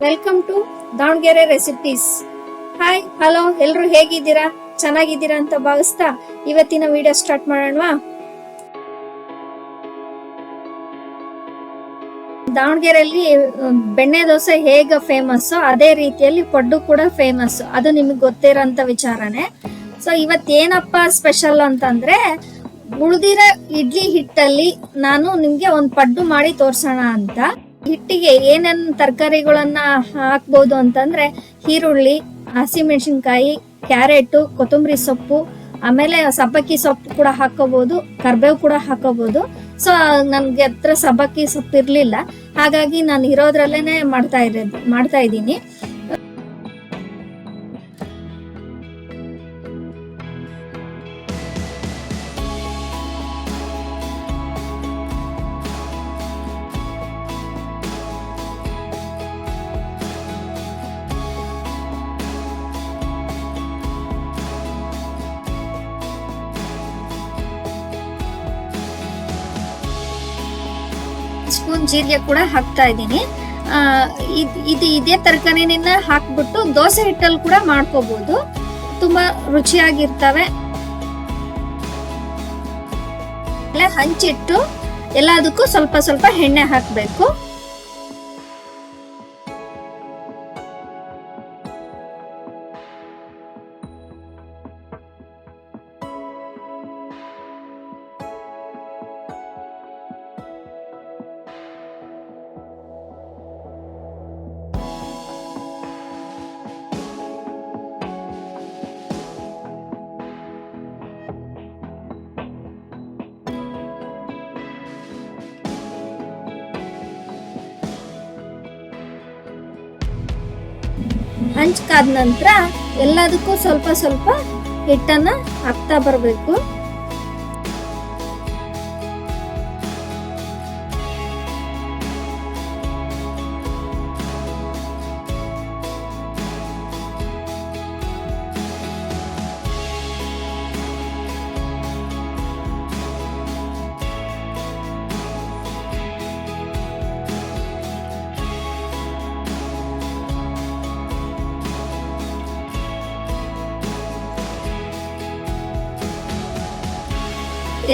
Welcome to Davangere recipes. Hi hello, ಎಲ್ರು ಹೇಗಿದ್ದೀರಾ? ಚೆನ್ನಾಗಿದ್ದೀರಾ ಅಂತ ಭಾವಿಸ್ತಾ ಇವತ್ತಿನ ವಿಡಿಯೋ ಸ್ಟಾರ್ಟ್ ಮಾಡೋಣವಾ? ದಾವಣಗೆರೆಯಲ್ಲಿ ಬೆಣ್ಣೆ ದೋಸೆ ಹೇಗ ಫೇಮಸ್, ಅದೇ ರೀತಿಯಲ್ಲಿ ಪಡ್ಡು ಕೂಡ ಫೇಮಸ್. ಅದು ನಿಮಗೆ ಗೊತ್ತಿರೋಂಥ ವಿಚಾರನೆ. ಸೊ ಇವತ್ತೇನಪ್ಪ ಸ್ಪೆಷಲ್ ಅಂತಂದ್ರೆ, ಉಳಿದಿರೋ ಇಡ್ಲಿ ಹಿಟ್ಟಲ್ಲಿ ನಾನು ನಿಮ್ಗೆ ಒಂದು ಪಡ್ಡು ಮಾಡಿ ತೋರ್ಸೋಣ ಅಂತ. ಹಿಟ್ಟಿಗೆ ಏನೇನ್ ತರಕಾರಿಗಳನ್ನ ಹಾಕ್ಬೋದು ಅಂತಂದ್ರೆ, ಈರುಳ್ಳಿ, ಹಸಿಮೆಣಸಿನ್ಕಾಯಿ, ಕ್ಯಾರೆಟ್, ಕೊತ್ತಂಬರಿ ಸೊಪ್ಪು, ಆಮೇಲೆ ಸಬ್ಬಕ್ಕಿ ಸೊಪ್ಪು ಕೂಡ ಹಾಕೋಬಹುದು, ಕರ್ಬೇವು ಕೂಡ ಹಾಕೋಬಹುದು. ಸೊ ನನ್ಗೆ ಹತ್ರ ಸಬ್ಬಕ್ಕಿ ಸೊಪ್ಪು ಇರ್ಲಿಲ್ಲ, ಹಾಗಾಗಿ ನಾನು ಇರೋದ್ರಲ್ಲೇನೆ ಮಾಡ್ತಾ ಇದ್ದೀನಿ. ಸ್ಪೂನ್ ಜೀರಿಗೆ ಕೂಡ ಹಾಕ್ತಾ ಇದ್ದೀನಿ. ಇದೇ ತರಕಾರಿನ ಹಾಕ್ಬಿಟ್ಟು ದೋಸೆ ಹಿಟ್ಟಲ್ಲಿ ಕೂಡ ಮಾಡ್ಕೋಬಹುದು, ತುಂಬಾ ರುಚಿಯಾಗಿರ್ತವೆ. ಹಂಚಿಟ್ಟು ಎಲ್ಲದಕ್ಕೂ ಸ್ವಲ್ಪ ಸ್ವಲ್ಪ ಎಣ್ಣೆ ಹಾಕ್ಬೇಕು. ಹಂಚ್ಕಾದ ನಂತರ ಎಲ್ಲದಕ್ಕೂ ಸ್ವಲ್ಪ ಸ್ವಲ್ಪ ಹಿಟ್ಟನ್ನ ಹಾಕ್ತಾ ಬರಬೇಕು.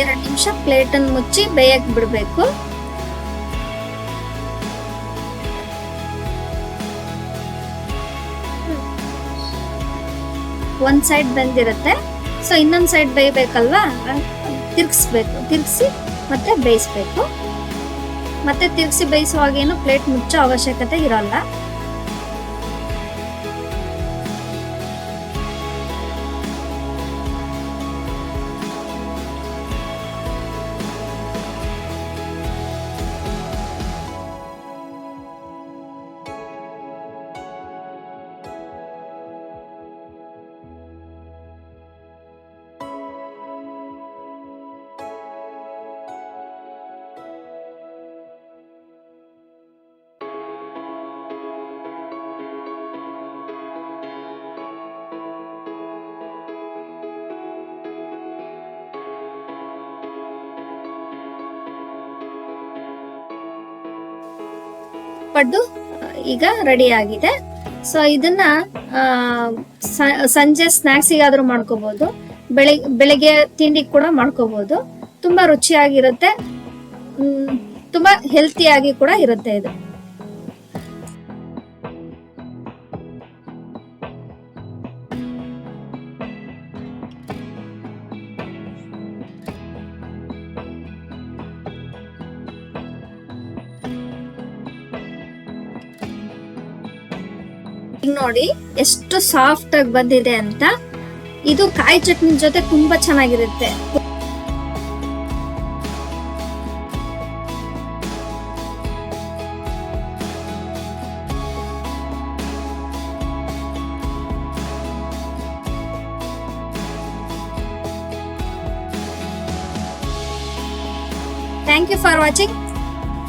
ಎರಡು ನಿಮಿಷ ಪ್ಲೇಟ್ ಅನ್ನು ಮುಚ್ಚಿ ಬೇಯಕ್ ಬಿಡ್ಬೇಕು. ಒಂದ್ ಸೈಡ್ ಬೆಂದಿರುತ್ತೆ, ಸೊ ಇನ್ನೊಂದ್ ಸೈಡ್ ಬೇಯಬೇಕಲ್ವಾ, ತಿರ್ಗಿಸಿ ಮತ್ತೆ ಬೇಯಿಸ್ಬೇಕು. ಮತ್ತೆ ತಿರ್ಗಿಸಿ ಬೇಯಿಸುವಾಗೇನು ಪ್ಲೇಟ್ ಮುಚ್ಚೋ ಅವಶ್ಯಕತೆ ಇರಲ್ಲ. ಪಡ್ಡು ಈಗ ರೆಡಿ ಆಗಿದೆ. ಸೊ ಇದನ್ನ ಸಂಜೆ ಸ್ನಾಕ್ಸಿಗಾದ್ರೂ ಮಾಡ್ಕೋಬಹುದು, ಬೆಳಿಗ್ಗೆ ತಿಂಡಿ ಕೂಡ ಮಾಡ್ಕೋಬಹುದು. ತುಂಬಾ ರುಚಿಯಾಗಿರುತ್ತೆ, ತುಂಬಾ ಹೆಲ್ತಿಯಾಗಿ ಕೂಡ ಇರುತ್ತೆ ಇದು. ಈಗ ನೋಡಿ ಎಷ್ಟು ಸಾಫ್ಟ್ ಆಗಿ ಬಂದಿದೆ ಅಂತ. ಇದು ಕಾಯಿ ಚಟ್ನಿ ಜೊತೆ ತುಂಬಾ ಚೆನ್ನಾಗಿರುತ್ತೆ. Thank you for watching.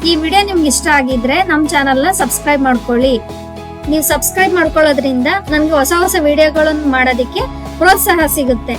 ಈ ವಿಡಿಯೋ ನಿಮ್ಗೆ ಇಷ್ಟ ಆಗಿದ್ರೆ ನಮ್ಮ ಚಾನಲ್ನ ಸಬ್ಸ್ಕ್ರೈಬ್ ಮಾಡ್ಕೊಳ್ಳಿ. ನೀವು ಸಬ್ಸ್ಕ್ರೈಬ್ ಮಾಡ್ಕೊಳ್ಳೋದ್ರಿಂದ ನನಗೆ ಹೊಸ ಹೊಸ ವಿಡಿಯೋಗಳನ್ನು ಮಾಡೋದಕ್ಕೆ ಪ್ರೋತ್ಸಾಹ ಸಿಗುತ್ತೆ.